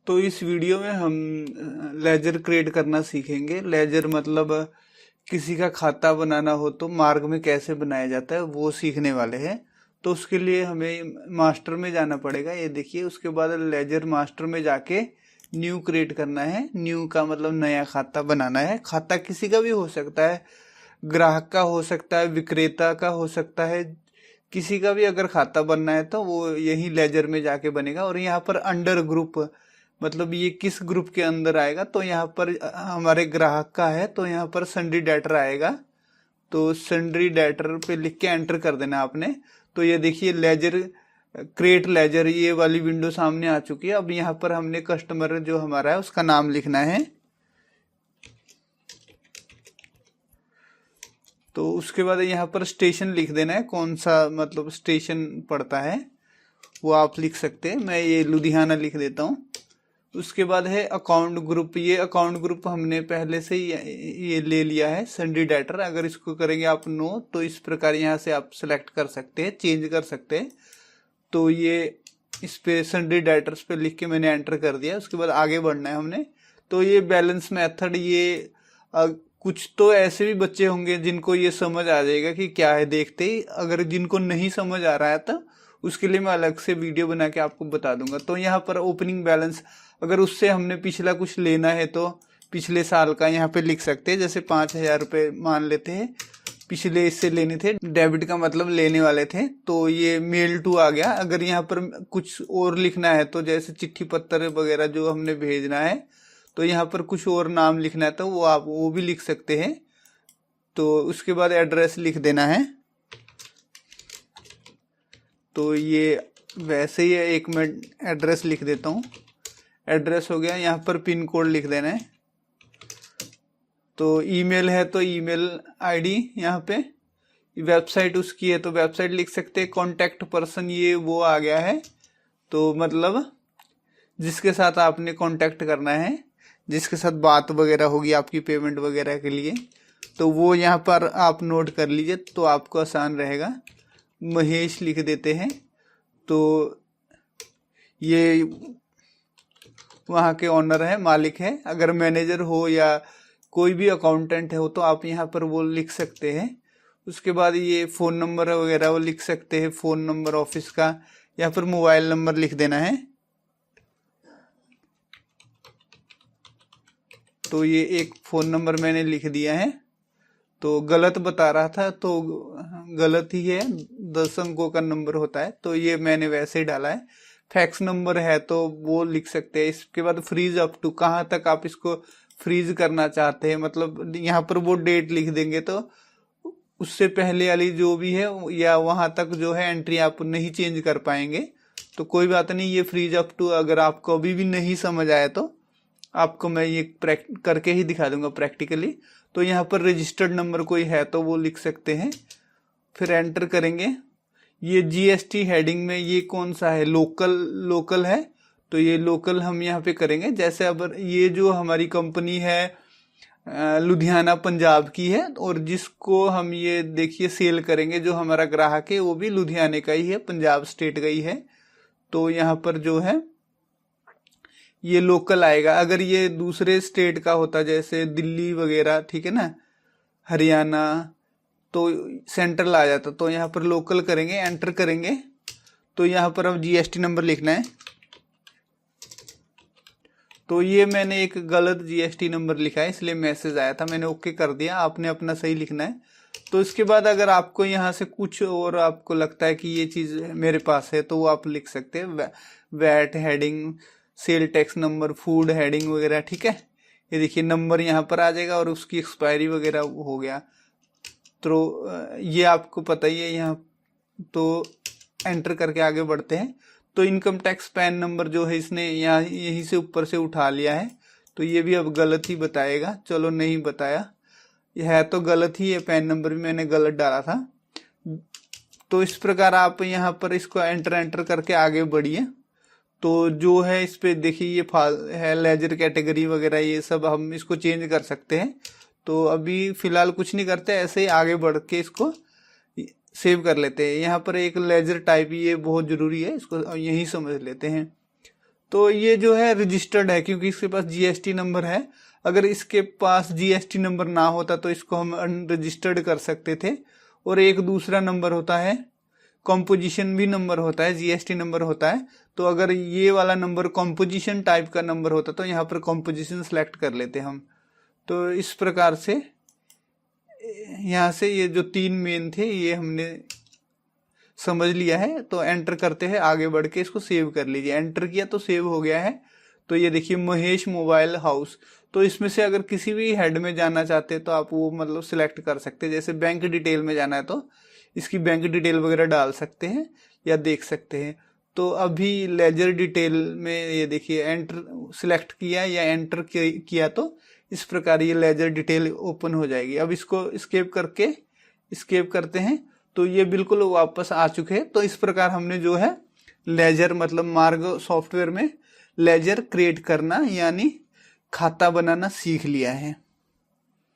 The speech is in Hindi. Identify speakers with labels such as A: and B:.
A: तो इस वीडियो में हम लेजर क्रिएट करना सीखेंगे। लेजर मतलब किसी का खाता बनाना हो तो मार्ग में कैसे बनाया जाता है वो सीखने वाले हैं। तो उसके लिए हमें मास्टर में जाना पड़ेगा। ये देखिए, उसके बाद लेजर मास्टर में जाके न्यू क्रिएट करना है। न्यू का मतलब नया खाता बनाना है। खाता किसी का भी हो सकता है, ग्राहक का हो सकता है, विक्रेता का हो सकता है, किसी का भी अगर खाता बनना है तो वो यही लेजर में जाके बनेगा। और यहाँ पर अंडर ग्रुप मतलब ये किस ग्रुप के अंदर आएगा, तो यहाँ पर हमारे ग्राहक का है तो यहाँ पर सन्ड्री डेटर आएगा। तो सन्ड्री डेटर पे लिख के एंटर कर देना आपने। तो ये देखिए लेजर क्रिएट लेजर ये वाली विंडो सामने आ चुकी है। अब यहाँ पर हमने कस्टमर जो हमारा है उसका नाम लिखना है। तो उसके बाद यहाँ पर स्टेशन लिख देना है, कौन सा मतलब स्टेशन पड़ता है वो आप लिख सकते हैं। मैं ये लुधियाना लिख देता हूँ। उसके बाद है अकाउंट ग्रुप। ये अकाउंट ग्रुप हमने पहले से ही ये ले लिया है, सन्ड्री डेटर। अगर इसको करेंगे आप नो, तो इस प्रकार यहाँ से आप सेलेक्ट कर सकते हैं, चेंज कर सकते हैं। तो ये इस पे सन्ड्री डेटर्स पे लिख के मैंने एंटर कर दिया। उसके बाद आगे बढ़ना है हमने। तो ये बैलेंस मेथड, ये कुछ तो ऐसे भी बच्चे होंगे जिनको ये समझ आ जाएगा कि क्या है देखते ही। अगर जिनको नहीं समझ आ रहा है तो उसके लिए मैं अलग से वीडियो बना के आपको बता दूंगा। तो यहाँ पर ओपनिंग बैलेंस, अगर उससे हमने पिछला कुछ लेना है तो पिछले साल का यहाँ पे लिख सकते हैं। जैसे 5,000 रुपये मान लेते हैं, पिछले इससे लेने थे, डेबिट का मतलब लेने वाले थे। तो ये मेल टू आ गया। अगर यहाँ पर कुछ और लिखना है तो जैसे चिट्ठी पत्र वगैरह जो हमने भेजना है, तो यहाँ पर कुछ और नाम लिखना है तो वो आप वो भी लिख सकते हैं। तो उसके बाद एड्रेस लिख देना है। तो ये वैसे ही एक मैं एड्रेस लिख देता हूँ। एड्रेस हो गया। यहाँ पर पिन कोड लिख देना है। तो ईमेल है तो ईमेल आईडी, यहाँ पे वेबसाइट उसकी है तो वेबसाइट लिख सकते हैं। कॉन्टैक्ट पर्सन ये वो आ गया है, तो मतलब जिसके साथ आपने कांटेक्ट करना है, जिसके साथ बात वगैरह होगी आपकी पेमेंट वगैरह के लिए, तो वो यहाँ पर आप नोट कर लीजिए तो आपको आसान रहेगा। महेश लिख देते हैं। तो ये वहाँ के ओनर है, मालिक है। अगर मैनेजर हो या कोई भी अकाउंटेंट हो तो आप यहाँ पर वो लिख सकते हैं। उसके बाद ये फ़ोन नंबर वगैरह वो लिख सकते हैं, फ़ोन नंबर ऑफिस का, या फिर मोबाइल नंबर लिख देना है। तो ये एक फ़ोन नंबर मैंने लिख दिया है। तो गलत बता रहा था तो गलत ही है, 10 अंकों का नंबर होता है, तो ये मैंने वैसे ही डाला है। फैक्स नंबर है तो वो लिख सकते हैं। इसके बाद फ्रीज अप टू, कहाँ तक आप इसको फ्रीज करना चाहते हैं, मतलब यहाँ पर वो डेट लिख देंगे तो उससे पहले वाली जो भी है या वहां तक जो है एंट्री आप नहीं चेंज कर पाएंगे। तो कोई बात नहीं, ये फ्रीज अप टू अगर आपको अभी भी नहीं समझ आया तो आपको मैं ये करके ही दिखा दूंगा प्रैक्टिकली। तो यहाँ पर रजिस्टर्ड नंबर कोई है तो वो लिख सकते हैं, फिर एंटर करेंगे। ये जीएसटी हेडिंग में ये कौन सा है, लोकल है, तो ये लोकल हम यहाँ पे करेंगे। जैसे अब ये जो हमारी कंपनी है लुधियाना पंजाब की है, और जिसको हम ये देखिए सेल करेंगे, जो हमारा ग्राहक है वो भी लुधियाने का ही है, पंजाब स्टेट का ही है। तो यहाँ पर जो है ये लोकल आएगा। अगर ये दूसरे स्टेट का होता जैसे दिल्ली वगैरह, ठीक है ना, हरियाणा, तो सेंट्रल आ जाता। तो यहाँ पर लोकल करेंगे, एंटर करेंगे। तो यहाँ पर अब जीएसटी नंबर लिखना है। तो ये मैंने एक गलत जीएसटी नंबर लिखा है इसलिए मैसेज आया था, मैंने ओके कर दिया। आपने अपना सही लिखना है। तो इसके बाद अगर आपको यहाँ से कुछ और आपको लगता है कि ये चीज़ मेरे पास है तो वो आप लिख सकते हैं। VAT heading, sale tax number, food heading वगैरह, ठीक है। ये देखिए नंबर यहाँ पर आ जाएगा और उसकी एक्सपायरी वगैरह हो गया। तो ये आपको पता ही है यहाँ। तो एंटर करके आगे बढ़ते हैं। तो इनकम टैक्स पैन नंबर जो है इसने यहाँ यहीं से ऊपर से उठा लिया है, तो ये भी अब गलत ही बताएगा। चलो नहीं बताया, यह है तो गलत ही है, पैन नंबर भी मैंने गलत डाला था। तो इस प्रकार आप यहाँ पर इसको एंटर करके आगे बढ़िए। तो जो है इस पे देखिए ये है लेजर कैटेगरी वगैरह, ये सब हम इसको चेंज कर सकते हैं। तो अभी फिलहाल कुछ नहीं करते, ऐसे ही आगे बढ़ के इसको सेव कर लेते हैं। यहाँ पर एक लेजर टाइप, ये बहुत जरूरी है, इसको यही समझ लेते हैं। तो ये जो है रजिस्टर्ड है क्योंकि इसके पास जीएसटी नंबर है। अगर इसके पास जीएसटी नंबर ना होता तो इसको हम अनरजिस्टर्ड कर सकते थे। और एक दूसरा नंबर होता है कॉम्पोजिशन भी नंबर होता है, जीएसटी नंबर होता है। तो अगर ये वाला नंबर कॉम्पोजिशन टाइप का नंबर होता तो यहाँ पर कॉम्पोजिशन सेलेक्ट कर लेते हम। तो इस प्रकार से यहाँ से ये जो 3 मेन थे ये हमने समझ लिया है। तो एंटर करते हैं, आगे बढ़ के इसको सेव कर लीजिए। एंटर किया तो सेव हो गया है। तो ये देखिए महेश मोबाइल हाउस। तो इसमें से अगर किसी भी हेड में जाना चाहते हैं तो आप वो मतलब सिलेक्ट कर सकते हैं। जैसे बैंक डिटेल में जाना है तो इसकी बैंक डिटेल वगैरह डाल सकते हैं या देख सकते हैं। तो अभी लेजर डिटेल में ये देखिए एंटर सिलेक्ट किया या एंटर किया तो इस प्रकार ये लेजर डिटेल ओपन हो जाएगी। अब इसको स्केप करते हैं तो ये बिल्कुल वापस आ चुके हैं। तो इस प्रकार हमने जो है लेजर मतलब मार्गो सॉफ्टवेयर में लेजर क्रिएट करना यानी खाता बनाना सीख लिया है।